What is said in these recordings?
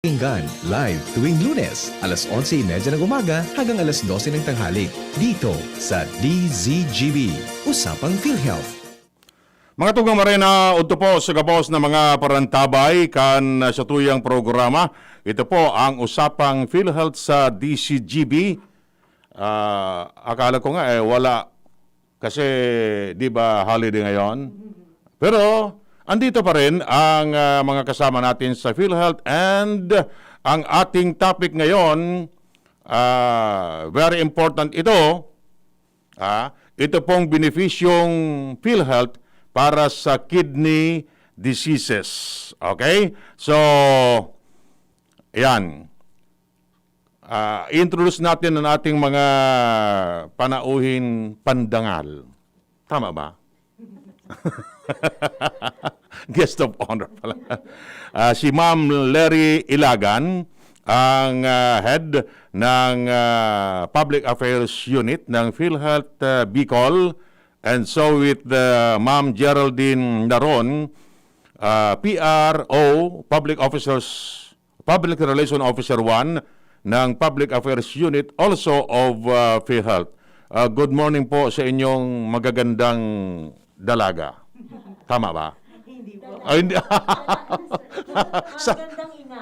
Pinggan, live tuwing Lunes, alas 11:30 ng umaga hanggang alas 12 ng tanghali. Dito sa DZGB, Usapang PhilHealth. Mga tugang marena, udto po sa gabos na mga parantabay kan sa tuyang programa. Ito po ang Usapang PhilHealth sa DCGB. Akala ko nga wala kasi di ba holiday ngayon? Pero andito pa rin ang mga kasama natin sa PhilHealth and ang ating topic ngayon, very important ito. Ito pong benefisyong PhilHealth para sa kidney diseases. Okay? So, ayan. Introduce natin ang ating mga panauhin pandangal. Tama ba? Guest of honor pala. Si Ma'am Lery Ilagan, ang head ng Public Affairs Unit ng PhilHealth Bicol. And so with Ma'am Geraldine Naron, PRO, Public Relation Officer 1 ng Public Affairs Unit, also of PhilHealth. Good morning po sa inyong magagandang dalaga. Tama ba? Hindi po. Hindi. Magandang ina.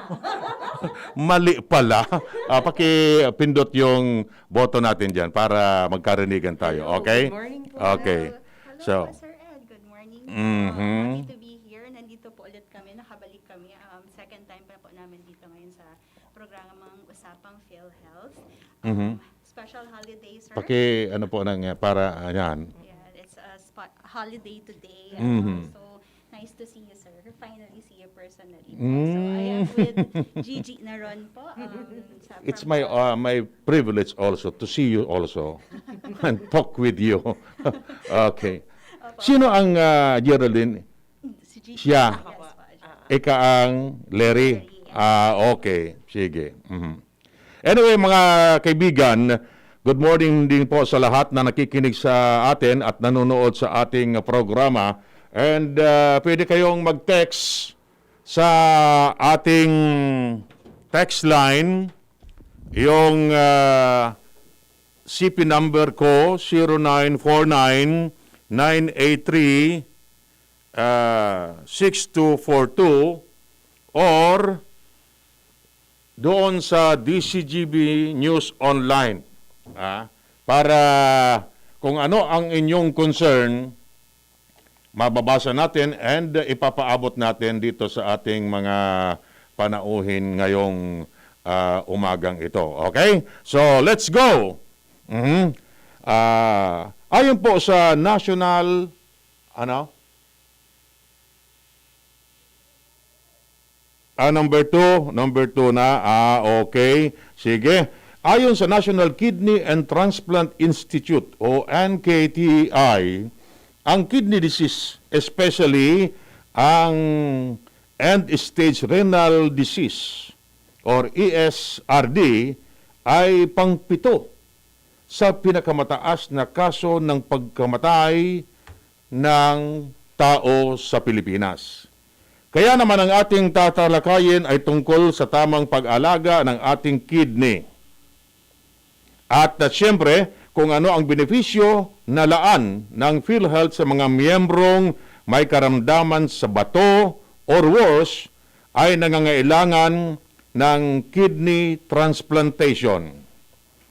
Mali pala. Pakipindot yung boto natin dyan para magkarinigan tayo. Okay? Good morning po. Okay. Hello po, Sir Ed. Good morning. Happy to be here. Nandito po ulit kami. Nakabalik kami. Second time pa po namin dito ngayon sa programang Usapang PhilHealth. Special holiday, sir. Ano po para yan. Yeah, it's a holiday today. So, nice to see you, sir. Finally see you personally. So, I am with Gigi Naron po. It's my privilege also to see you also and talk with you. Okay. Sino ang Geraldine? Si Gigi. Siya. Yes, po. Ika ang Lery. Okay. Sige. Anyway, mga kaibigan, good morning din po sa lahat na nakikinig sa atin at nanonood sa ating programa. And pwede kayong mag-text sa ating text line. Yung CP number ko, 0949-983-6242 or doon sa DCGB News Online. Para kung ano ang inyong concern, mababasa natin and ipapaabot natin dito sa ating mga panauhin ngayong umagang ito. Okay? So, let's go! Ayon po sa National, number 2 na. Okay. Sige. Ayon sa National Kidney and Transplant Institute o NKTI, ang kidney disease, especially ang end-stage renal disease or ESRD, ay pang-7 sa pinakamataas na kaso ng pagkamatay ng tao sa Pilipinas. Kaya naman ang ating tatalakayin ay tungkol sa tamang pag-alaga ng ating kidney. At siyempre, kung ano ang benepisyo na laan ng PhilHealth sa mga miyembrong may karamdaman sa bato or worse ay nangangailangan ng kidney transplantation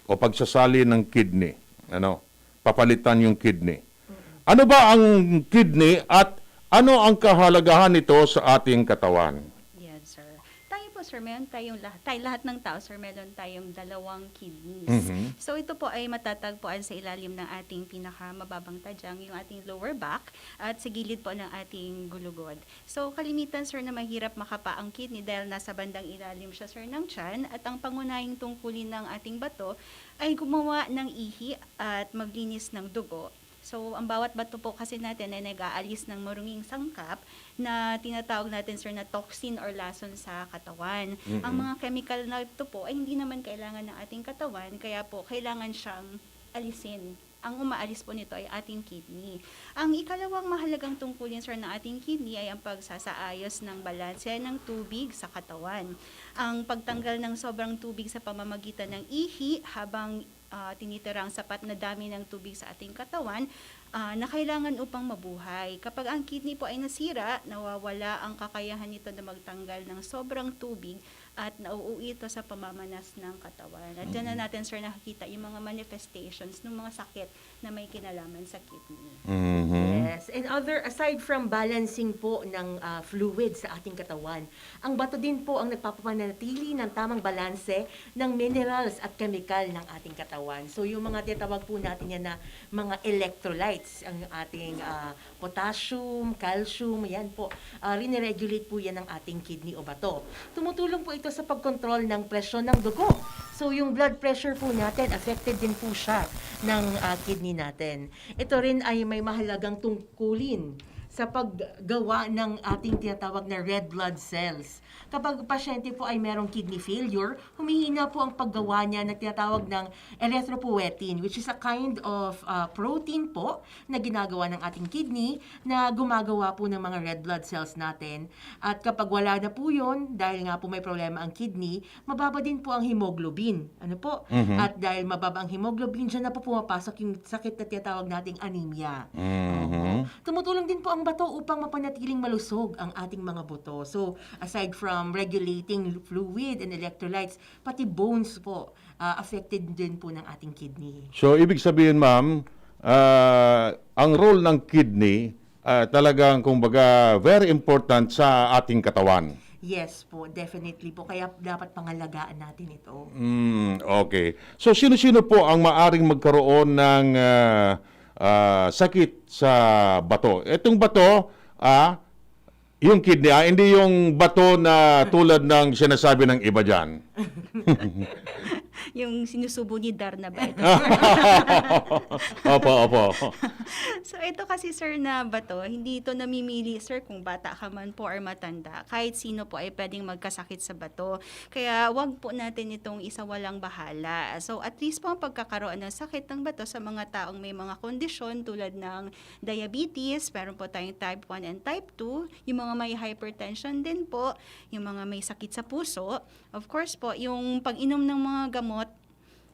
o pagsasali ng kidney. Papalitan yung kidney. Ano ba ang kidney at ano ang kahalagahan nito sa ating katawan? Yes, sir. Tayo po, sir, meron tayong lahat ng tao, sir, meron tayong 2 kidneys. So, ito po ay matatagpuan sa ilalim ng ating pinakamababang tadyang, yung ating lower back, at sa gilid po ng ating gulugod. So, kalimitan, sir, na mahirap makapa ang kidney dahil nasa bandang ilalim siya, sir, ng tiyan, at ang pangunahing tungkulin ng ating bato ay gumawa ng ihi at maglinis ng dugo. So, ang bawat bato po kasi natin ay nag-aalis ng maruming sangkap na tinatawag natin, sir, na toxin or lason sa katawan. Ang mga chemical na ito po ay hindi naman kailangan ng ating katawan, kaya po kailangan siyang alisin ang umaalis po nito ay ating kidney. Ang ikalawang mahalagang tungkulin, sir, ng ating kidney ay ang pagsasaayos ng balanse ng tubig sa katawan. Ang pagtanggal ng sobrang tubig sa pamamagitan ng ihi habang tinitira ang sapat na dami ng tubig sa ating katawan na kailangan upang mabuhay. Kapag ang kidney po ay nasira, nawawala ang kakayahan nito na magtanggal ng sobrang tubig at nauuwi ito sa pamamanas ng katawan. At dyan na natin, sir, nakikita yung mga manifestations ng mga sakit na may kinalaman sa kidney. Yes. And aside from balancing po ng fluid sa ating katawan, ang bato din po ang nagpapamanatili ng tamang balanse ng minerals at chemical ng ating katawan. So yung mga tinatawag po natin yan na mga electrolytes, ang ating potassium, calcium, yan po, riniregulate po yan ng ating kidney o bato. Tumutulong po ito sa pagkontrol ng presyon ng dugo. So yung blood pressure po natin, affected din po siya ng kidney natin. Ito rin ay may mahalagang tungkulin sa paggawa ng ating tinatawag na red blood cells. Kapag pasyente po ay merong kidney failure, humihina po ang paggawa niya na tinatawag ng erythropoietin, which is a kind of protein po na ginagawa ng ating kidney na gumagawa po ng mga red blood cells natin. At kapag wala na po yun, dahil nga po may problema ang kidney, mababa din po ang hemoglobin. Ano po? At dahil mababa ang hemoglobin, dyan na po pumapasok yung sakit na tinatawag nating anemia. Tumutulong din po ang bato upang mapanatiling malusog ang ating mga buto. So, aside from regulating fluid and electrolytes, pati bones po, affected din po ng ating kidney. So, ibig sabihin, ma'am, ang role ng kidney talagang, kumbaga, very important sa ating katawan. Yes po, definitely po. Kaya dapat pangalagaan natin ito. Okay. So, sino-sino po ang maaring magkaroon ng sakit sa bato? Itong bato, yung kidney, hindi yung bato na tulad ng sinasabi ng iba dyan. Yung sinusubo ni Darna ba ito? Opo. So ito kasi, sir, na bato, hindi ito namimili, sir, kung bata ka man po or matanda. Kahit sino po ay pwedeng magkasakit sa bato. Kaya wag po natin itong isawalang bahala. So at least po ang pagkakaroon ng sakit ng bato sa mga taong may mga kondisyon tulad ng diabetes, meron po tayong type 1 and type 2, yung mga may hypertension din po, yung mga may sakit sa puso. Of course po, yung pag-inom ng mga gamot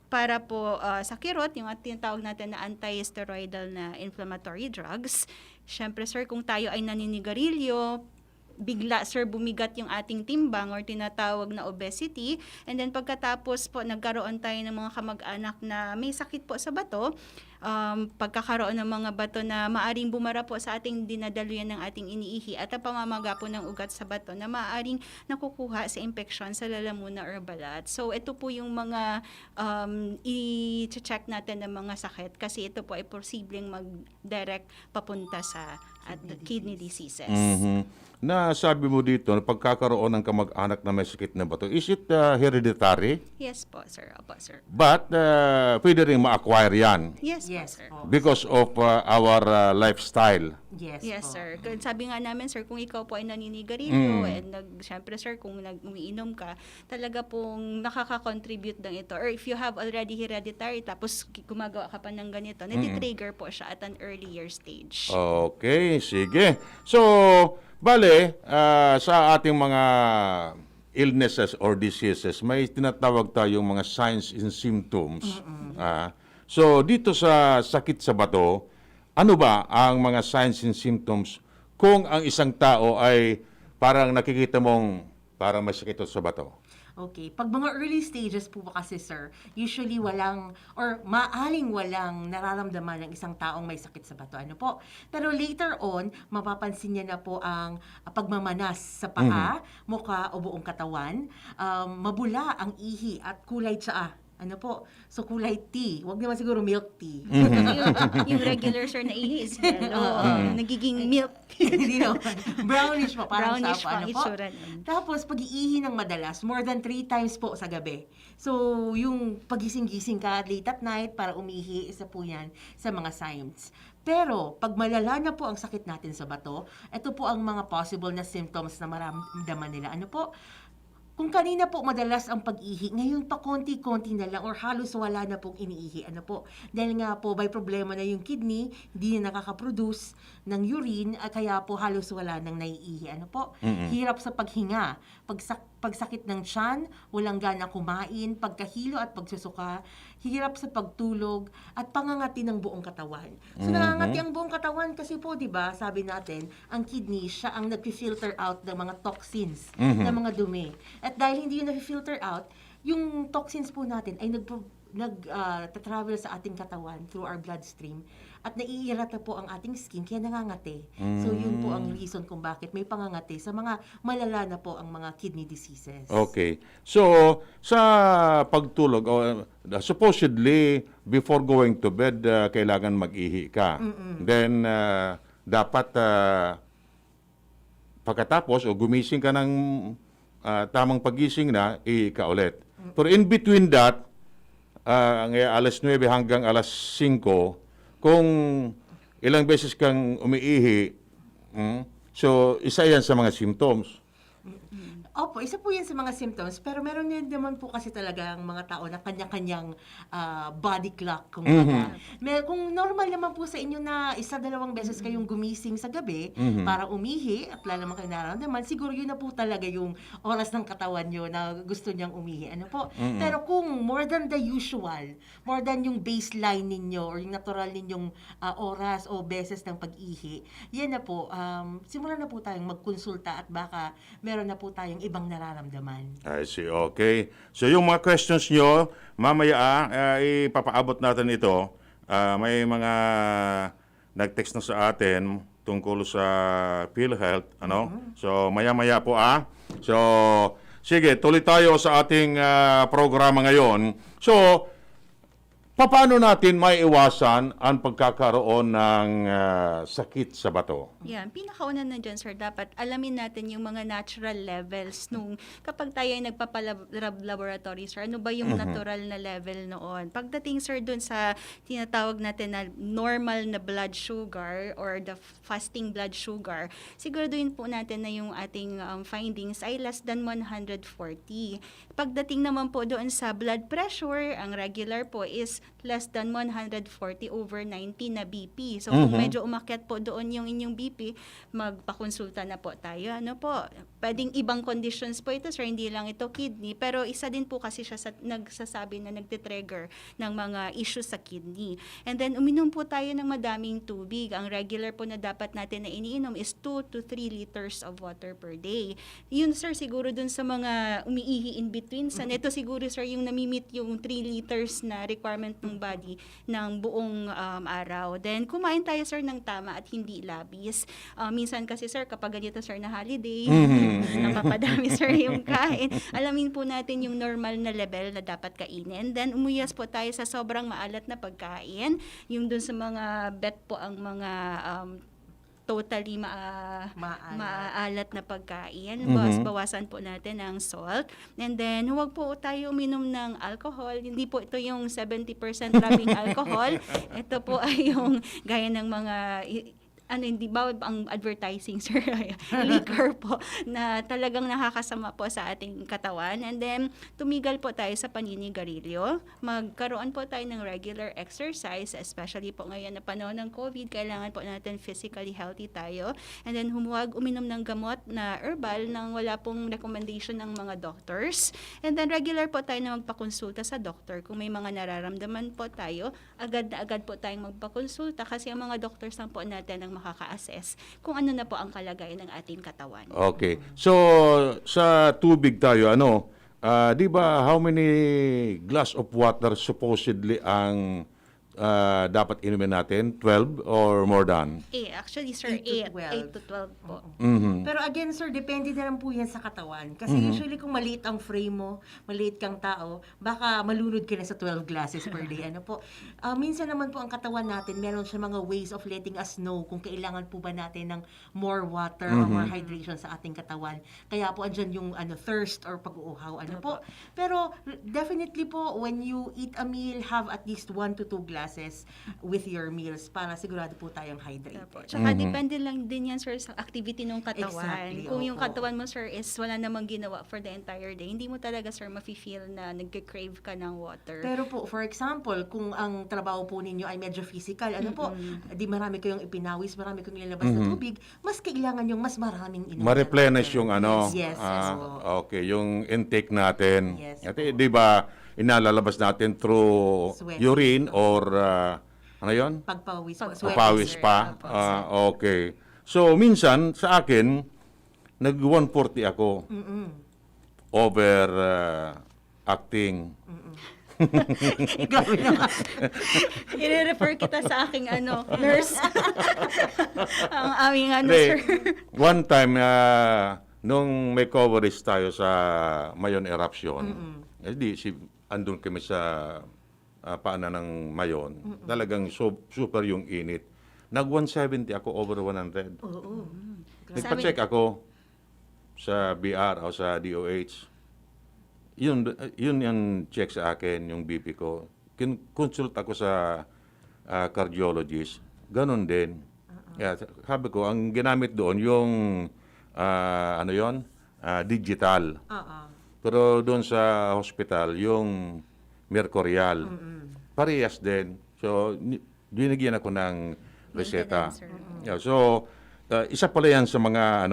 para po sa kirot, yung tinatawag natin na anti-steroidal na inflammatory drugs. Siyempre, sir, kung tayo ay naninigarilyo, bigla, sir, bumigat yung ating timbang or tinatawag na obesity, and then pagkatapos po nagkaroon tayo ng mga kamag-anak na may sakit po sa bato, pagkakaroon ng mga bato na maaring bumara po sa ating dinadaluyan ng ating iniihi at ang pamamaga po ng ugat sa bato na maaring nakukuha sa infeksyon sa lalamuna or balat. So ito po yung mga i-check natin ng mga sakit kasi ito po ay posibleng mag-direct papunta sa kidney diseases. Na sabi mo dito, na pagkakaroon ng kamag-anak na may sakit na bato, is it hereditary? Yes po, sir. Opo, sir. But pwede rin ma-acquire yan Yes, Yes po, sir. po. because of our lifestyle. Yes, Yes, po. sir. Sabi nga namin, sir, kung ikaw po ay naninigarilyo and syempre, sir, kung umiinom ka, talaga pong nakaka-contribute ng ito. Or if you have already hereditary, tapos gumagawa ka pa ng ganito, nati-trigger po siya at an earlier stage. Okay, sige. So, bale, sa ating mga illnesses or diseases, may tinatawag tayong mga signs and symptoms. So, dito sa sakit sa bato, ano ba ang mga signs and symptoms kung ang isang tao ay parang nakikita mong parang may sakit sa bato? Okay. Pag mga early stages po kasi, sir, usually walang, or maaring walang nararamdaman ng isang taong may sakit sa bato. Ano po? Pero later on, mapapansin niya na po ang pagmamanas sa paa, mukha o buong katawan, mabula ang ihi at kulay tsaa. Ano po? So, kulay tea. Huwag naman siguro milk tea. yung regular, sir, na ihis. Nagiging milk. Hindi naman. Brownish pa, parang Brownish sapa. pa ang Ano po? itsura nun. Tapos, pag-iihi ng madalas, more than 3 times po sa gabi. So, yung pagising-gising ka late at night para umihi, isa po yan sa mga signs. Pero, pag malala na po ang sakit natin sa bato, ito po ang mga possible na symptoms na maramdaman nila. Ano po? kung kanina po madalas ang pag-ihi, ngayon pa konti-konti na lang or halos wala na pong iniihi. Ano po? Dahil nga po may problema na yung kidney, hindi na nakaka-produce ng urine, kaya po halos wala nang naiihi. Ano po? Hirap sa paghinga, pagsakit ng tiyan, walang gana kumain, pagkahilo at pagsusuka, hirap sa pagtulog, at pangangati ng buong katawan. So nangangati ang buong katawan kasi po, di ba, sabi natin, ang kidney, siya ang nag-filter out ng mga toxins, ng mga dumi. At dahil hindi yun na-filter out, yung toxins po natin ay nag-travel sa ating katawan through our bloodstream at naiirata po ang ating skin kaya nangangati. So yun po ang reason kung bakit may pangangati sa mga malala na po ang mga kidney diseases. Okay. So, sa pagtulog, supposedly, before going to bed, kailangan mag-ihi ka. Then, dapat pagkatapos o gumising ka ng tamang pagising na, ihi ka ulit. Pero in between that, alas 9 hanggang alas 5, kung ilang beses kang umiihi, so isa yan sa mga symptoms. Opo, isa po yan sa mga symptoms, pero meron din naman po kasi talaga ang mga tao na kanya-kanyang body clock. Kung normal naman po sa inyo na 1-2 beses kayong gumising sa gabi para umihi at lalo naman kayo nararamdaman, siguro yun na po talaga yung oras ng katawan nyo na gusto niyang umihi. Ano po? Pero kung more than the usual, more than yung baseline ninyo or yung natural ninyong oras o beses ng pag-ihi, yan na po, simulan na po tayong magkonsulta at baka meron na po tayong ibang nararamdaman. I see, okay. So yung mga questions nyo, mamaya ipapaabot natin ito. May mga nag-text na sa atin tungkol sa PhilHealth. So maya-maya po So, sige, tuloy tayo sa ating programa ngayon. So, paano natin maiiwasan ang pagkakaroon ng sakit sa bato? Yan, pinakauna na dyan, sir, dapat alamin natin yung mga natural levels nung kapag tayo ay nagpapalaboratory, sir, ano ba yung natural na level noon? Pagdating, sir, dun sa tinatawag natin na normal na blood sugar or the fasting blood sugar, siguraduhin po natin na yung ating findings ay less than 140. Pagdating naman po doon sa blood pressure, ang regular po is less than 140/90 na BP. So, kung medyo umakyat po doon yung inyong BP, magpakonsulta na po tayo. Ano po? Pwedeng ibang conditions po ito, sir. Hindi lang ito kidney. Pero isa din po kasi siya nagsasabi na nagtitrigger ng mga issues sa kidney. And then, uminom po tayo ng madaming tubig. Ang regular po na dapat natin na iniinom is 2 to 3 liters of water per day. Yun, sir, siguro dun sa mga umiihi in between. Ito siguro, sir, yung namimit yung 3 liters na requirement ng body ng buong araw. Then, kumain tayo, sir, ng tama at hindi labis. Minsan kasi, sir, kapag ganito, sir, na holiday, napapadami, sir, yung kain. Alamin po natin yung normal na level na dapat kainin. Then, umuyas po tayo sa sobrang maalat na pagkain. Yung dun sa mga bet po ang mga totally maalat na pagkain. Bawasan po natin ang salt. And then, huwag po tayo uminom ng alcohol. Hindi po ito yung 70% rubbing alcohol. Ito po ay yung gaya ng mga hindi ba ang advertising, sir, liquor po na talagang nakakasama po sa ating katawan. And then, tumigil po tayo sa paninigarilyo. Magkaroon po tayo ng regular exercise, especially po ngayon na panahon ng COVID, kailangan po natin physically healthy tayo. And then, huwag uminom ng gamot na herbal nang wala pong recommendation ng mga doctors. And then, regular po tayo na magpakonsulta sa doctor. Kung may mga nararamdaman po tayo, agad na agad po tayong magpakonsulta kasi ang mga doctors lang po natin ang makaka-assess kung ano na po ang kalagayan ng ating katawan. Okay. So, sa tubig tayo, di ba how many glass of water supposedly ang dapat inumin natin? 12 or more than? Actually, sir, 8 to 8 to 12 po. Pero again, sir, depende na lang po yan sa katawan. Kasi usually kung maliit ang frame mo, maliit kang tao, baka malunod ka na sa 12 glasses per day. Minsan naman po ang katawan natin, meron siya mga ways of letting us know kung kailangan po ba natin ng more water or more hydration sa ating katawan. Kaya po andyan yung thirst or pag-uuhaw. Po. Pero definitely po, when you eat a meal, have at least 1 to 2 glasses glasses with your meals para sigurado po tayong hydrated. Tsaka depende lang din yan, sir, sa activity ng katawan. Exactly, Kung yung opo. katawan mo, sir, is wala namang ginawa for the entire day, hindi mo talaga, sir, mafe-feel na nagka-crave ka ng water. Pero po, for example, kung ang trabaho po ninyo ay medyo physical, ano po, di marami kayong ipinawis, marami kayong ilalabas na tubig, mas kailangan yung mas maraming inom. Ma-replenish yung ano. Yes, po. Okay, yung intake natin. Yes. At di ba, inalalabas natin through Sweat. urine or ano yun? Pagpawis po. Papawis pa. Okay. So, minsan, sa akin, nag-140 ako. Over acting. Grabe naman. I-refer kita sa aking nurse. Ang aming Hindi. sir. One time, nung may coverage tayo sa Mayon eruption, andun kami sa paanan ng Mayon. Talagang super yung init. Nag-170 ako over 100. Oo. Nagpa-check ako sa BR o sa DOH. Yun yung check sa akin, yung BP ko. Consult ako sa cardiologist. Ganon din. Yeah, sabi ko, ang ginamit doon yung digital. Pero doon sa hospital, yung mercurial. Parehas din. So, binigyan ako ng reseta. Maintenance, sir. Yeah, so, isa pala yan sa mga,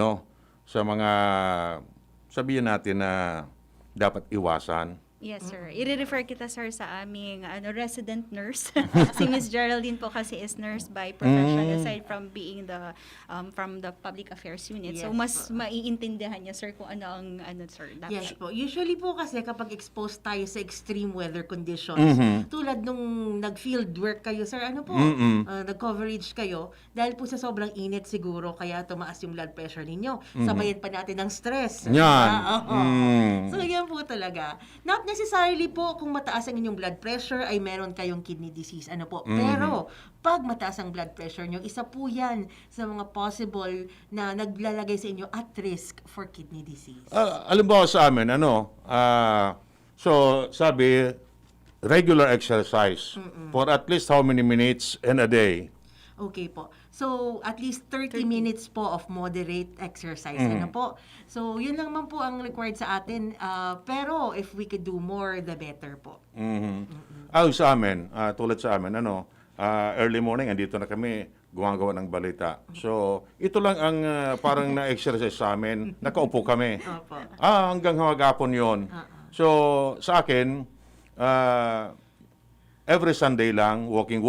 sabihin natin na dapat iwasan. Yes, sir. I-refer kita, sir, sa aming resident nurse. Si Miss Geraldine po kasi is nurse by profession aside from being from the public affairs unit. So, Yes mas po. maiintindihan niya, sir, kung sir, dapat. Yes po. Usually po kasi kapag exposed tayo sa extreme weather conditions, tulad nung nag-field work kayo, sir, nag-coverage kayo, dahil po sa sobrang init siguro, kaya tumaas yung blood pressure ninyo. Sabayan pa natin ng stress. Yan. Oo. So, yan po talaga. Not necessarily po kung mataas ang inyong blood pressure ay meron kayong kidney disease. Pero, pag mataas ang blood pressure nyo, isa po yan sa mga possible na naglalagay sa inyo at risk for kidney disease. Alam mo sa amin, so sabi, regular exercise for at least how many minutes in a day? Okay po. So, at least 30 minutes po of moderate exercise. Po? So, yun lang man po ang required sa atin. Pero, if we could do more, the better po. Sa amin, tulad sa amin, early morning, andito na kami, gumagawa ng balita. So, ito lang ang parang na-exercise sa amin. Nakaupo kami. Opo. Hanggang hapon yon. So, sa akin, every Sunday lang, walking,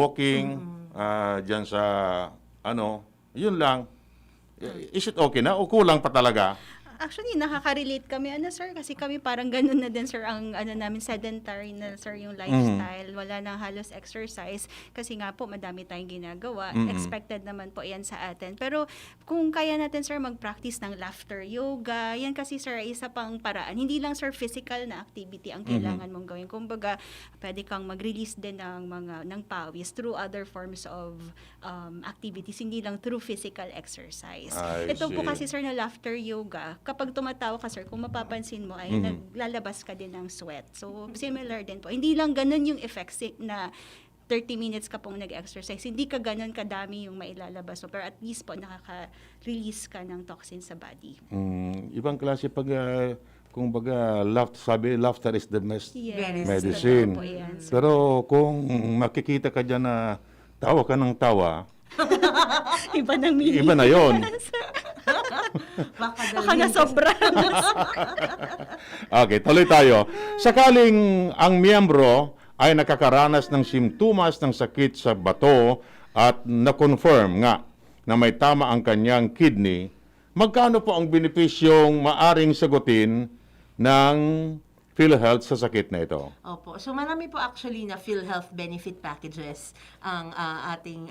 dyan sa, yun lang. Is it okay na? O kulang pa talaga? Actually, nakaka-relate kami, sir, kasi kami parang ganun na din, sir, ang namin sedentary na, sir, yung lifestyle. Wala nang halos exercise kasi nga po madami tayong ginagawa. Expected naman po yan sa atin. Pero kung kaya natin, sir, mag-practice ng laughter yoga, yan kasi, sir, ay isa pang paraan. Hindi lang, sir, physical na activity ang kailangan mong gawin. Kumbaga, pwede kang mag-release din ng pawis through other forms of activities, hindi lang through physical exercise. I Ito po see. kasi, sir, na laughter yoga, kapag tumatawa ka, sir, kung mapapansin mo, ay naglalabas ka din ng sweat. So, similar din po. Hindi lang ganun yung effects na 30 minutes ka pong nag-exercise. Hindi ka ganun kadami yung mailalabas mo. Pero at least po, nakaka-release ka ng toxin sa body. Ibang klase pag, kung baga, laughter is the best Very medicine. totoo po yan, sir. Pero kung makikita ka dyan na tawa ka ng tawa, Iba ng meaning. iba na yon. Baka na sobra. Okay, tuloy tayo. Sakaling ang miyembro ay nakakaranas ng simptomas ng sakit sa bato at na-confirm nga na may tama ang kanyang kidney, magkano po ang benepisyong maaring sagutin ng PhilHealth sa sakit na ito? Opo. So marami po actually na PhilHealth benefit packages ang ating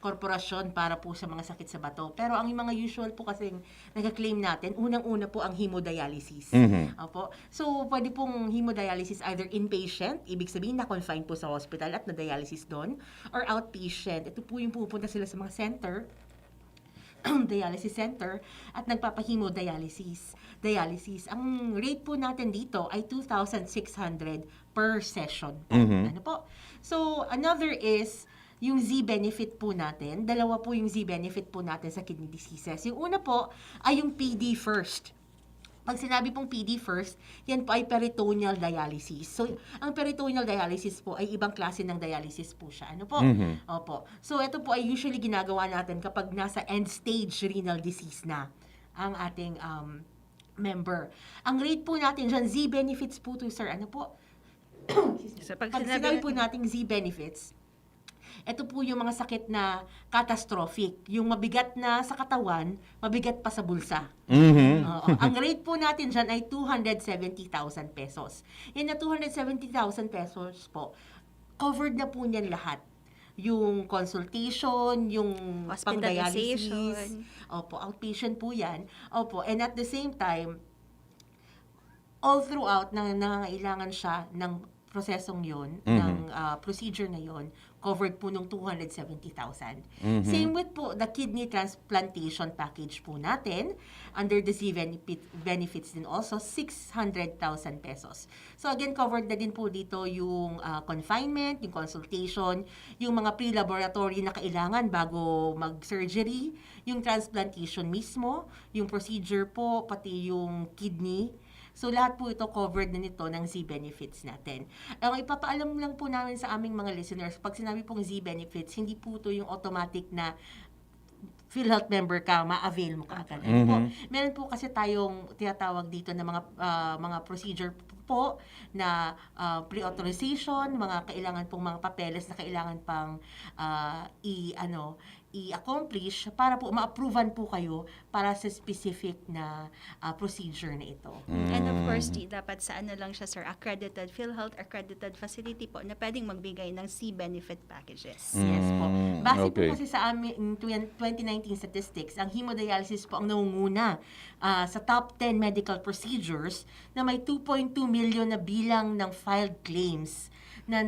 korporasyon para po sa mga sakit sa bato. Pero ang mga usual po kasing nag-claim natin, unang-una po ang hemodialysis. Opo. So pwede pong hemodialysis either inpatient, ibig sabihin na-confine po sa hospital at na-dialysis doon, or outpatient. Ito po yung pupunta sila sa mga center dialysis center at nagpapahemodialysis. Ang rate po natin dito ay 2,600 per session po. Ano po? So, another is yung Z-benefit po natin. Dalawa po yung Z-benefit po natin sa kidney diseases. Yung una po ay yung PD first. Pag sinabi pong PD first, yan po ay peritoneal dialysis. So, ang peritoneal dialysis po ay ibang klase ng dialysis po siya. Ano po? Opo. So, ito po ay usually ginagawa natin kapag nasa end-stage renal disease na ang ating member. Ang rate po natin dyan, Z-benefits po to, sir. Ano po? So, Pag sinabi po nating Z-benefits, ito po yung mga sakit na catastrophic. Yung mabigat na sa katawan, mabigat pa sa bulsa. Oo. Ang rate po natin dyan ay 270,000 pesos. Yan na 270,000 pesos po, covered na po niyan lahat. Yung consultation, yung pang-dialysis. Hospitalization. Opo, outpatient po yan. Opo, and at the same time, all throughout, nangangailangan siya ng prosesong yon, ng procedure na yon, covered po nung 270,000. Same with po the kidney transplantation package po natin, under the Z benefits din also, 600,000 pesos. So again, covered na din po dito yung confinement, yung consultation, yung mga pre-laboratory na kailangan bago mag-surgery, yung transplantation mismo, yung procedure po, pati yung kidney. So, lahat po ito covered na nito ng Z-benefits natin. Ang ipapaalam lang po namin sa aming mga listeners, pag sinabi pong Z-benefits, hindi po ito yung automatic na PhilHealth member ka, ma-avail mo ka agad. Ano po? Meron po kasi tayong tinatawag dito na mga procedure po na pre-authorization, mga kailangan pong mga papeles na kailangan pang i-accomplish para po ma-approvean po kayo para sa specific na procedure na ito. And of course, dapat sa lang siya, sir, accredited, PhilHealth accredited facility po na pwedeng magbigay ng C-benefit packages. Yes po. Base Okay. po kasi sa aming 2019 statistics, ang hemodialysis po ang nangunguna sa top 10 medical procedures na may 2.2 million na bilang ng filed claims na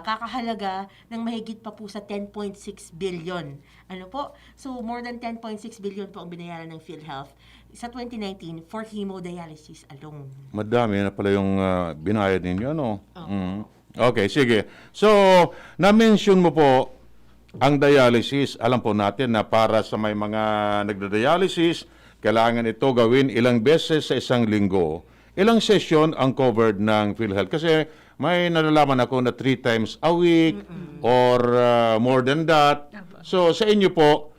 kakahalaga ng mahigit pa po sa 10.6 billion. Ano po? So, more than 10.6 billion po ang binayaran ng PhilHealth sa 2019 for hemodialysis alone. Madami na pala yung binayad ninyo, no? Okay, sige. So, na-mention mo po ang dialysis. Alam po natin na para sa may mga nagda-dialysis, kailangan ito gawin ilang beses sa isang linggo. Ilang session ang covered ng PhilHealth? Kasi may nalalaman ako na 3 times a week or more than that. So, sa inyo po,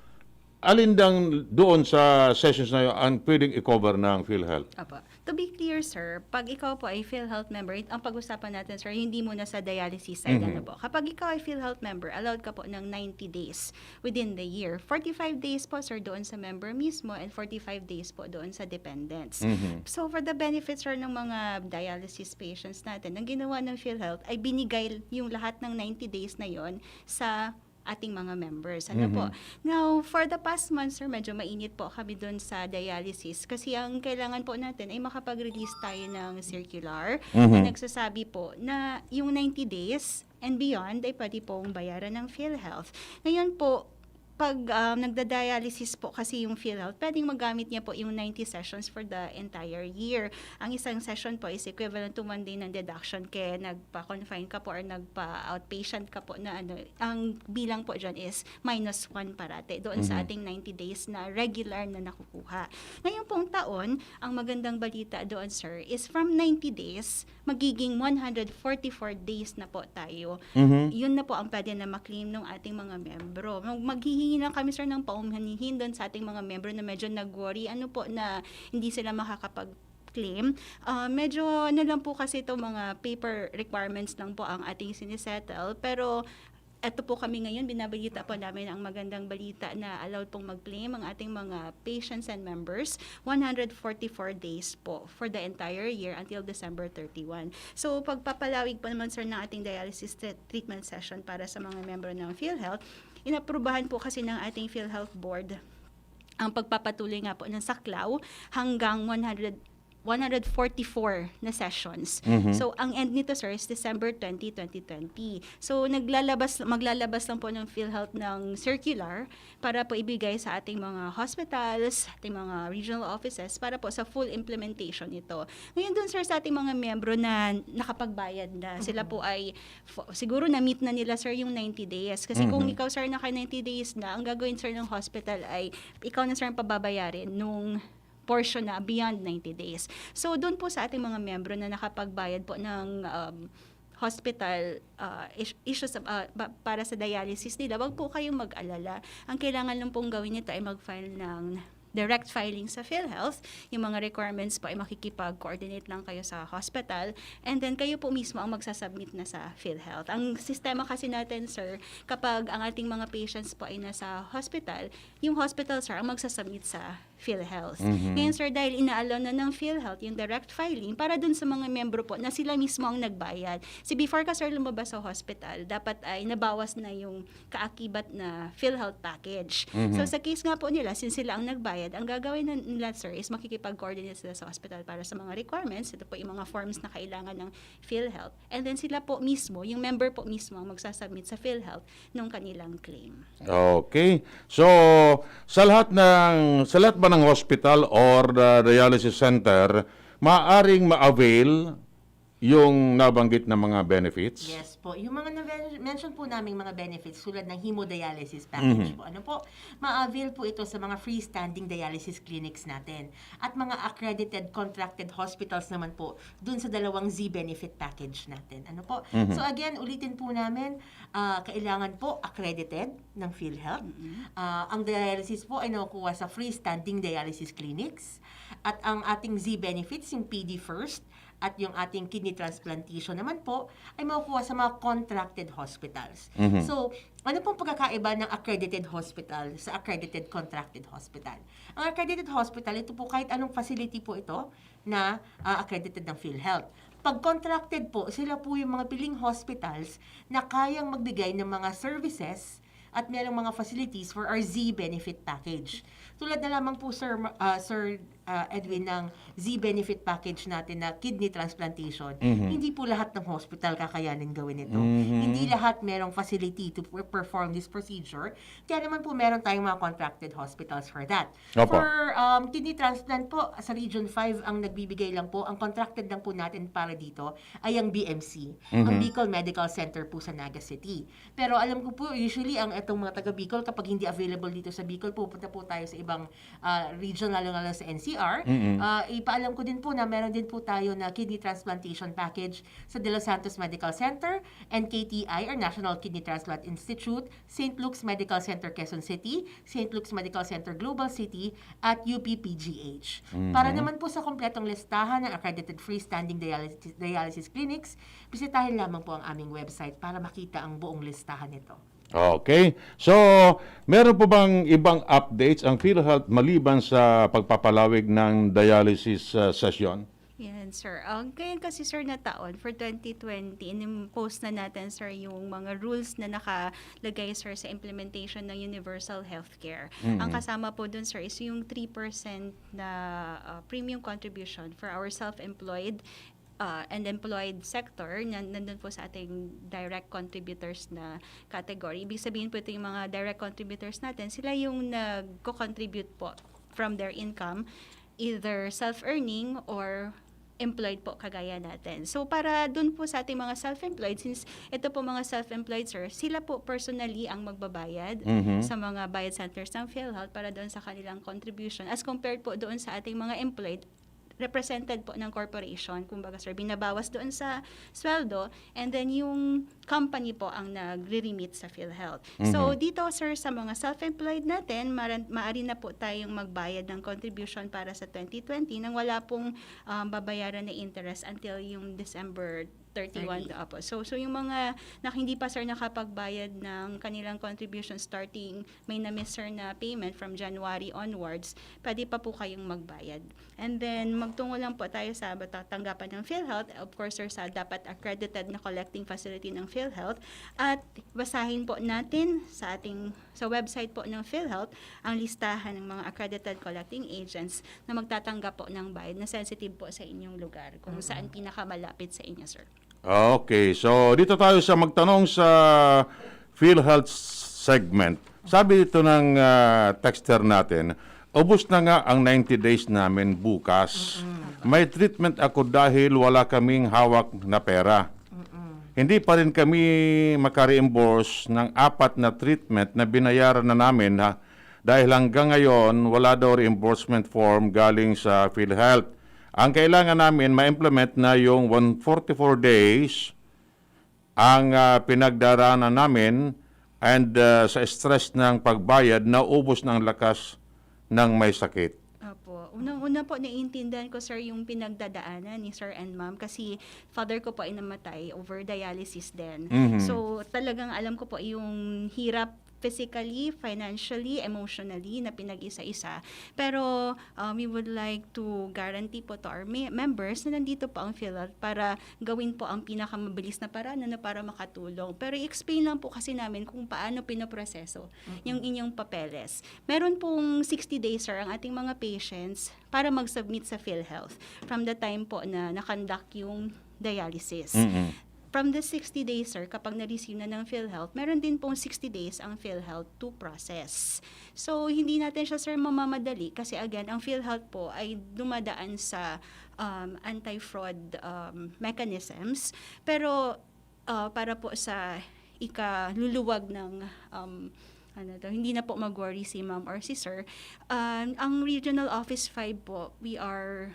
alin dang doon sa sessions na yun ang pwedeng i-cover ng PhilHealth? Apo. To be clear, sir, pag ikaw po ay PhilHealth member, ang pag-usapan natin, sir, hindi muna sa dialysis side, ano po. Kapag ikaw ay PhilHealth member, allowed ka po ng 90 days within the year. 45 days po, sir, doon sa member mismo and 45 days po doon sa dependents. So, for the benefits, sir, ng mga dialysis patients natin, ang ginawa ng PhilHealth ay binigay yung lahat ng 90 days na yon sa ating mga members. Ano po? Now, for the past month, sir, medyo mainit po kami doon sa dialysis kasi ang kailangan po natin ay makapag-release tayo ng circular na nagsasabi po na yung 90 days and beyond ay pwede pong bayaran ng PhilHealth. Ngayon po, pag nagda-dialysis po kasi yung PhilHealth, pwedeng magamit niya po yung 90 sessions for the entire year. Ang isang session po is equivalent to 1 day ng deduction kaya nagpa-confine ka po or nagpa-outpatient ka po na ang bilang po dyan is -1 parate doon sa ating 90 days na regular na nakukuha. Ngayon pong taon, ang magandang balita doon, sir, is from 90 days, magiging 144 days na po tayo. Yun na po ang pwede na maklaim ng ating mga membro. Maghihingi lang kami, sir, ng paumanhin doon sa ating mga membro na medyo nag-worry, na hindi sila makakapag-claim. Medyo lang po kasi ito mga paper requirements lang po ang ating sinisettle, pero eto po kami ngayon, binabalita po namin ang magandang balita na allowed pong mag-claim ang ating mga patients and members 144 days po for the entire year until December 31. So, pagpapalawig po naman, sir, ng ating dialysis treatment session para sa mga membro ng PhilHealth, inaprubahan po kasi ng ating PhilHealth Board ang pagpapatuloy nga po ng saklaw hanggang 144 na sessions. So, ang end nito, sir, is December 20, 2020. So, maglalabas lang po ng PhilHealth ng circular para po ibigay sa ating mga hospitals, ating mga regional offices para po sa full implementation nito. Ngayon dun, sir, sa ating mga miyembro na nakapagbayad na, sila po ay siguro na-meet na nila, sir, yung 90 days. Kasi kung ikaw, sir, naka 90 days na, ang gagawin, sir, ng hospital ay ikaw na, sir, ang pababayarin nung portion na beyond 90 days. So, doon po sa ating mga miyembro na nakapagbayad po ng hospital issues para sa dialysis nila, wag po kayong mag-alala. Ang kailangan lang pong gawin nito ay mag-file ng direct filing sa PhilHealth. Yung mga requirements po ay makikipag-coordinate lang kayo sa hospital and then kayo po mismo ang magsasubmit na sa PhilHealth. Ang sistema kasi natin, sir, kapag ang ating mga patients po ay nasa hospital, yung hospital, sir, ang magsasubmit sa PhilHealth. Ngayon, sir, dahil inaalaw na ng PhilHealth yung direct filing para dun sa mga membro po na sila mismo ang nagbayad. Si before ka, sir, lumabas sa hospital, dapat ay nabawas na yung kaakibat na PhilHealth package. So, sa case nga po nila, since sila ang nagbayad, ang gagawin nila, sir, is makikipag-coordinate sila sa hospital para sa mga requirements. Ito po yung mga forms na kailangan ng PhilHealth. And then sila po mismo, yung member po mismo ang magsasubmit sa PhilHealth ng kanilang claim. Okay. So, sa lahat ba ng hospital or dialysis center, maaaring ma-avail yung nabanggit na mga benefits? Yes po. Yung mga mention po naming mga benefits tulad ng hemodialysis package po. Ano po? Ma-avail po ito sa mga freestanding dialysis clinics natin. At mga accredited contracted hospitals naman po dun sa dalawang Z-benefit package natin. Ano po? So again, ulitin po namin, kailangan po accredited ng PhilHealth. Ang dialysis po ay nakukuha sa freestanding dialysis clinics. At ang ating Z-benefits, yung PD First, at yung ating kidney transplantation naman po ay makukuha sa mga contracted hospitals. So, ano pong pagkakaiba ng accredited hospital sa accredited contracted hospital? Ang accredited hospital, ito po kahit anong facility po ito na accredited ng PhilHealth. Pag contracted po, sila po yung mga piling hospitals na kayang magbigay ng mga services at mayroong mga facilities for our Z-benefit package. Tulad na lamang po, Sir Edwin, ng Z-benefit package natin na kidney transplantation, hindi po lahat ng hospital kakayanin gawin ito. Hindi lahat merong facility to perform this procedure. Kaya naman po meron tayong mga contracted hospitals for that. Opo. For kidney transplant po, sa Region 5 ang nagbibigay lang po, ang contracted lang po natin para dito ay ang BMC, ang Bicol Medical Center po sa Naga City. Pero alam ko po, usually ang itong mga taga Bicol, kapag hindi available dito sa Bicol, pupunta po tayo sa ibang region, lalo sa NCR. Ipaalam ko din po na meron din po tayo na kidney transplantation package sa De Los Santos Medical Center, NKTI or National Kidney Transplant Institute, St. Luke's Medical Center Quezon City, St. Luke's Medical Center Global City, at UPPGH. Para naman po sa kompletong listahan ng accredited freestanding dialysis clinics, bisitahin lamang po ang aming website para makita ang buong listahan nito. Okay. So, meron po bang ibang updates ang PhilHealth maliban sa pagpapalawig ng dialysis session? Yan, sir. Ngayon kasi, sir, na taon, for 2020, in-post na natin, sir, yung mga rules na nakalagay, sir, sa implementation ng universal healthcare. Ang kasama po dun, sir, is yung 3% na premium contribution for our self-employed and employed sector, nandun po sa ating direct contributors na category. Ibig sabihin po ito yung mga direct contributors natin, sila yung nagko-contribute po from their income, either self-earning or employed po kagaya natin. So para dun po sa ating mga self-employed, since ito po mga self-employed, sir, sila po personally ang magbabayad sa mga bayad centers ng PhilHealth para doon sa kanilang contribution as compared po doon sa ating mga employed represented po ng corporation, kumbaga, sir, binabawas doon sa sweldo, and then yung company po ang nagre-remit sa PhilHealth. So, dito, sir, sa mga self-employed natin, maaari na po tayong magbayad ng contribution para sa 2020 nang wala pong babayaran na interest until yung December 31 apo. So yung mga na hindi pa sir nakapagbayad ng kanilang contribution starting may na-miss sir na payment from January onwards, pwede pa po kayong magbayad. And then magtungo lang po tayo sa tanggapan ng PhilHealth. Of course sir, sa dapat accredited na collecting facility ng PhilHealth, at basahin po natin sa website po ng PhilHealth ang listahan ng mga accredited collecting agents na magtatanggap po ng bayad na sensitive po sa inyong lugar, kung saan pinakamalapit sa inyo sir. Okay, so dito tayo sa magtanong sa PhilHealth segment. Sabi dito ng texter natin, ubos na nga ang 90 days namin bukas. May treatment ako dahil wala kaming hawak na pera. Hindi pa rin kami makareimburse ng 4 na treatment na binayaran na namin dahil hanggang ngayon wala daw reimbursement form galing sa PhilHealth. Ang kailangan namin ma-implement na yung 144 days ang pinagdaraanan namin, and sa stress ng pagbayad, naubos ng lakas ng may sakit. Opo. Unang-una po, naiintindihan ko, sir, yung pinagdadaanan ni sir and ma'am kasi father ko po ay namatay over dialysis din. So, talagang alam ko po yung hirap physically, financially, emotionally na pinag-isa-isa. Pero we would like to guarantee po to our members na nandito po ang PhilHealth para gawin po ang pinakamabilis na paraan na para makatulong. Pero i-explain lang po kasi namin kung paano pinoproseso yung inyong papeles. Meron pong 60 days, sir, ang ating mga patients para mag-submit sa PhilHealth from the time po na nakandak yung dialysis. From the 60 days, sir, kapag na-receive na ng PhilHealth, meron din pong 60 days ang PhilHealth to process. So, hindi natin siya, sir, mamamadali kasi again, ang PhilHealth po ay dumadaan sa anti-fraud mechanisms. Pero para po sa ikaluluwag ng hindi na po mag-worry si ma'am or si sir, ang Regional Office 5 po, we are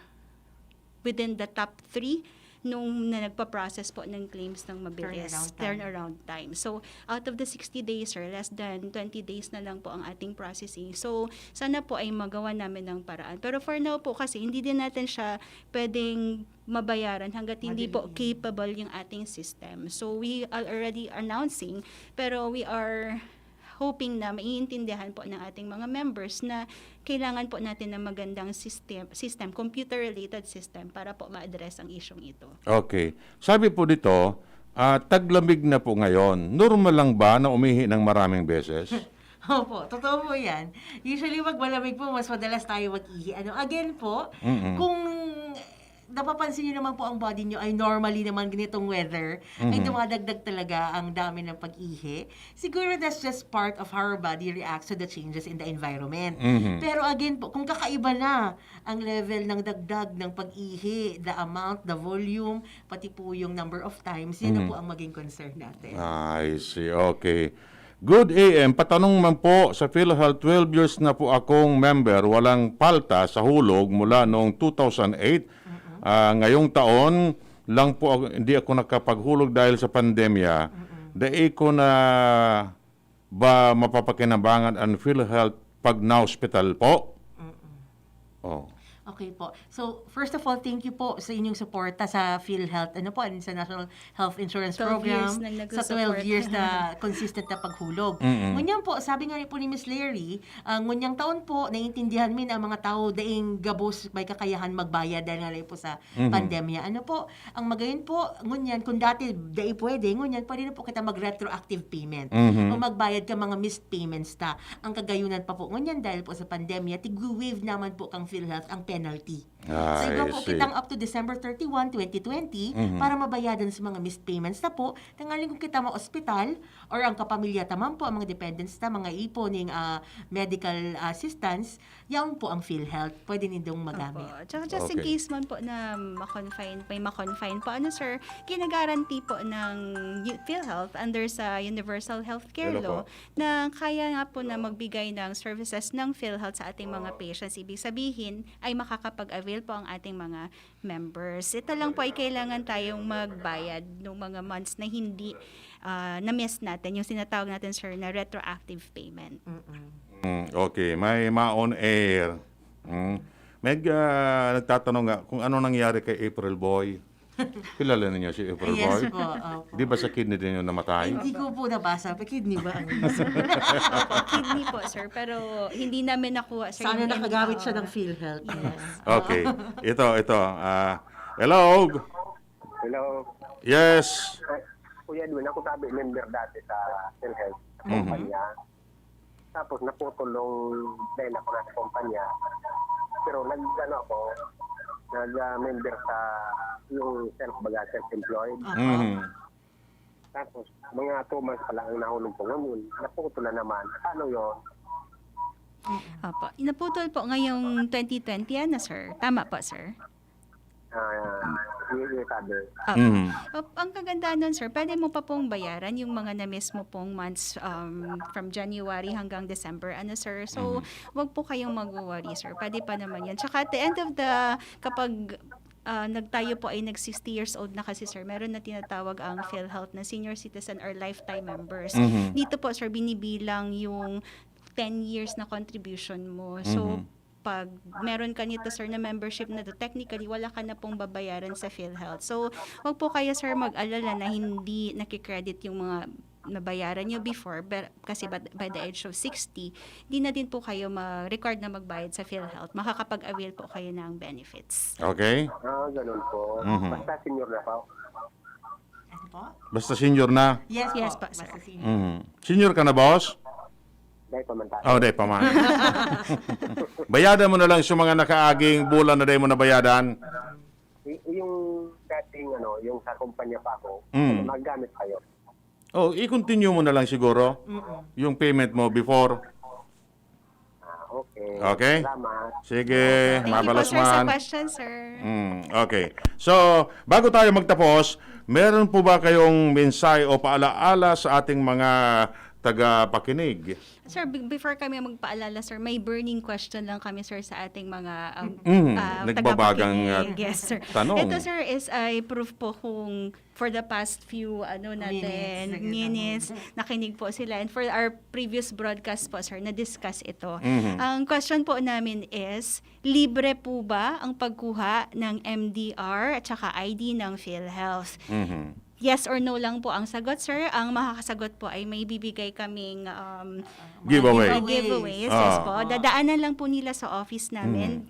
within the top 3 nung na nagpa-process po ng claims ng mabilis, turnaround time. So, out of the 60 days, sir, less than 20 days na lang po ang ating processing. So, sana po ay magawa namin ng paraan. Pero for now po kasi, hindi din natin siya pwedeng mabayaran hanggat hindi po capable yung ating system. So, we are already announcing, pero we are hoping na maiintindihan po ng ating mga members na kailangan po natin ng magandang system, computer-related system para po ma-address ang isyong ito. Okay. Sabi po dito, taglamig na po ngayon. Normal lang ba na umihi ng maraming beses? Opo, totoo po yan. Usually, wag malamig po, mas madalas tayo mag-ihi. Again po, kung napapansin niyo naman po ang body niyo ay normally naman ganitong weather, ay dumadagdag talaga ang dami ng pag-ihi. Siguro that's just part of how our body reacts to the changes in the environment. Pero again po, kung kakaiba na ang level ng dagdag ng pag-ihi, the amount, the volume, pati po yung number of times, yan na po ang maging concern natin. I see. Okay. Good AM, patanong man po sa PhilHealth, 12 years na po akong member, walang palta sa hulog mula noong 2008. Ngayong taon lang po hindi ako nakapaghulog dahil sa pandemya. Dahil ko na ba mapapakinabangan ang PhilHealth pag na-hospital po? Oh. Okay po. So, first of all, thank you po sa inyong suporta sa PhilHealth, sa National Health Insurance 12 Program, years na sa 12 nagsusupport. years na consistent na paghulog. Ngunyan po, sabi nga rin po ni Miss Larry, ngunyang taon po, naiintindihan min ang mga tao daing gabos may kakayahan magbayad dahil nga rin po sa pandemya. Ang magayon po, ngunyan, kung dati dahi pwede, ngunyan, pwede na po kita mag-retroactive payment o magbayad ka mga missed payments ta. Ang kagayunan pa po, ngunyan dahil po sa pandemya, tig-waive naman po kang PhilHealth ang penalty. So, iba po kitang up to December 31, 2020 para mabayadan sa mga missed payments na po. Tangaling kung kita ma-ospital or ang kapamilya tamang po, ang mga dependents na, mga iponing medical assistance, yan po ang PhilHealth. Pwede nindong magamit. Opo. Tsaka just in case man po na may ma-confine po, sir, kinagaranti po ng PhilHealth under sa Universal Healthcare Law na kaya nga po na magbigay ng services ng PhilHealth sa ating mga patients. Ibig sabihin ay makakapag-avail po ang ating mga members. Ito lang po ay kailangan tayong magbayad ng mga months na hindi na-miss natin, yung sinatawag natin, sir, na retroactive payment. Okay, may ma-on air. Nagtatanong nga kung ano nangyari kay April Boy. Kilala ninyo si April Yes Boy? po, opo. Di ba sa kidney din yung namatay? Hindi ko po nabasa. Kidney ba ang Opo, kidney po, sir. Pero hindi namin nakuha, sir. Sana yung nakagamit siya oo. ng PhilHealth. Yes. Okay. Ito. Hello? Hello. Yes. Kuya Edwin, ako sabi member dati sa PhilHealth kumpanya. Tapos naputulong dahil ako na sa kumpanya. Pero nag-member sa yung self-employed. Mhm. Tapos mga 2 months pa lang ang nahulog ko ngayon. Naputol na naman. Paano yun? Opo. Naputol po ngayong 2020 na, sir. Tama po, sir. Yung sabi. Opo. Mhm. Ang kagandahan nun, sir, pwede mo pa pong bayaran yung mga na-miss mo pong months from January hanggang December, sir. So, wag po kayong mag-worry, sir. Pwede pa naman yan. Tsaka at the end of kapag tayo po ay nag-60 years old na kasi, sir, meron na tinatawag ang PhilHealth na senior citizen or lifetime members. Mhm. Dito po, sir, binibilang yung 10 years na contribution mo. So, pag meron ka nito, sir, na membership na to, technically, wala ka na pong babayaran sa PhilHealth. So, wag po kayo, sir, mag-alala na hindi nakikredit yung mga nabayaran nyo before, kasi by the age of 60, di na din po kayo ma-record na magbayad sa PhilHealth. Makakapag-avail po kayo ng benefits. Okay. Ganun po. Mhm. Basta senior na po. Ano po? Basta senior na. Yes, Yes po. po, sir. Basta senior. Mhm. Senior ka na, boss? Dahil pamantayan. Oh, di pa man. Bayadan mo na lang sa mga nakaaging bulan na dahil mo na bayadan. Yung dating, yung sa kumpanya pa ako, magamit kayo. Oh, i-continue mo na lang siguro yung payment mo before. Okay. Okay? Salamat. Sige, Thank you po, mabalas sir, sa man. question, sir. Okay. So, bago tayo magtapos, meron po ba kayong mensahe o paalaala sa ating mga taga-pakinig? Sir, before kami magpaalala, sir, may burning question lang kami, sir, sa ating mga nagbabagang, tagapakinig. Yes, sir. tanong. Ito, sir, is ay proof po kung for the past few minutes, nakinig po sila. And for our previous broadcast po, sir, na-discuss ito. Ang question po namin is, libre po ba ang pagkuha ng MDR at saka ID ng PhilHealth? Yes or no lang po ang sagot, sir. Ang makakasagot po ay may bibigay kaming Giveaway. giveaways. Yes po. Dadaanan lang po nila sa office namin.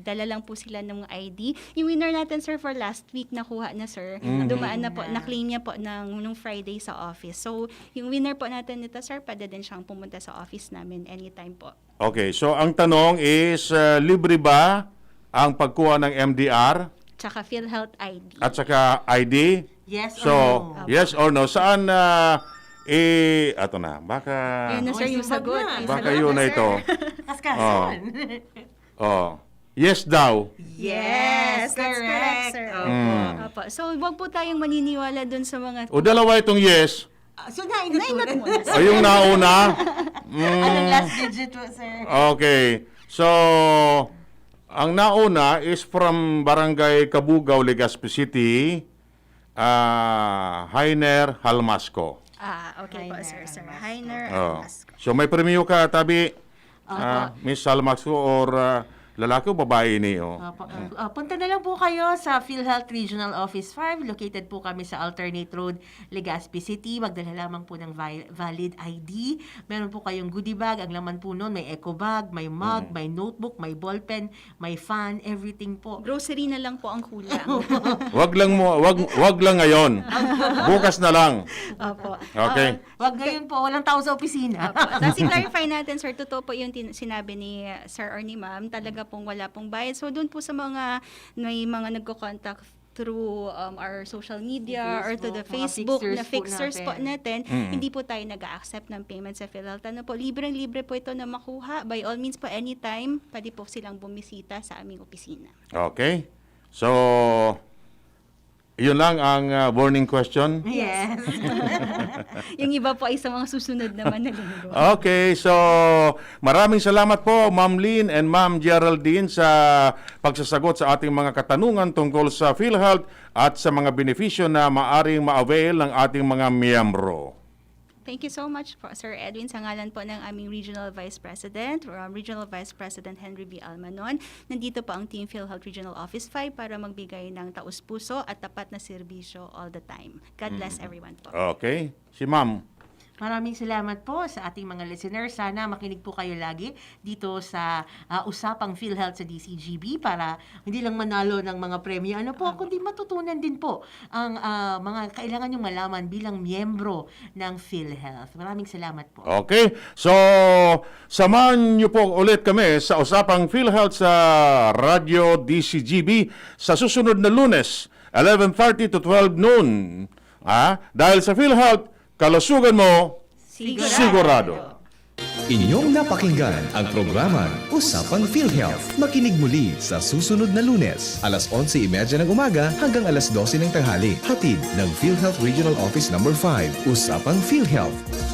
Dala lang po sila ng ID. Yung winner natin, sir, for last week nakuha na, sir. Dumaan na po, na-claim niya po nung Friday sa office. So, yung winner po natin nito, sir, pwede din siyang pumunta sa office namin anytime po. Okay, so ang tanong is, libre ba ang pagkuha ng MDR Tsaka PhilHealth ID. at saka ID? Yes or So, no? yes or no? Saan, ato na, baka, Ayan na, sir, yung sibag sagot. na. Yung baka sagot yun na sir. ito. Kaskasan. Yes daw. Yes, that's correct, sir. Opo. So, wag po tayong maniniwala dun sa mga... O dalawa itong yes. So, nainat mo na. O yung nauna. Anong last digit po, sir? Okay. So, ang nauna is from Barangay Kabugaw, Legazpi City, Heiner Halmasco. Okay po, sir. Heiner Oh. Alasco. So, may premyo ka, tabi, Miss Halmasco, or lalaki o babae niyo? Punta na lang po kayo sa PhilHealth Regional Office 5. Located po kami sa Alternate Road, Legazpi City. Magdala lamang po ng valid ID. Meron po kayong goodie bag. Ang laman po nun, may eco bag, may mug, may notebook, may ballpen, may fan, everything po. Grocery na lang po ang kulang. Wag lang ngayon. Bukas na lang. Opo. Okay. Wag ngayon po, walang tao sa opisina. Tapos i-clarify natin, sir, totoo po yung sinabi ni sir or ni ma'am, talaga pong wala pong bayad. So, doon po sa may mga nagko-contact through our social media or to the Facebook na fixers po natin, hindi po tayo nag-accept ng payment sa PhilHealth. Libreng-libre po ito na makuha. By all means po, anytime, pwede po silang bumisita sa aming opisina. Okay. So, yun lang ang warning question. Yes. Yung iba po ay sa mga susunod naman na linggo. Okay, so maraming salamat po Ma'am Lynn and Ma'am Geraldine sa pagsasagot sa ating mga katanungan tungkol sa PhilHealth at sa mga benepisyo na maaring ma-avail ng ating mga miyembro. Thank you so much po, Sir Edwin, sa ngalan po ng aming Regional Vice President, Regional Vice President Henry B. Almanon. Nandito po ang Team PhilHealth Regional Office 5 para magbigay ng taus-puso at tapat na serbisyo all the time. God bless everyone po. Okay. Si Ma'am. Maraming salamat po sa ating mga listeners. Sana makinig po kayo lagi dito sa Usapang PhilHealth sa DCGB para hindi lang manalo ng mga premyo, kundi matutunan din po ang mga kailangan yung malaman bilang miyembro ng PhilHealth. Maraming salamat po. Okay. So, samahan niyo po ulit kami sa Usapang PhilHealth sa Radyo DCGB sa susunod na Lunes, 11:30 to 12 noon. Dahil sa PhilHealth, kalusugan mo, sigurado. Inyong napakinggan ang programang Usapang PhilHealth. Makinig muli sa susunod na Lunes, alas 11:30 ng umaga hanggang alas 12 ng tanghali. Hatid ng PhilHealth Regional Office No. 5. Usapang PhilHealth.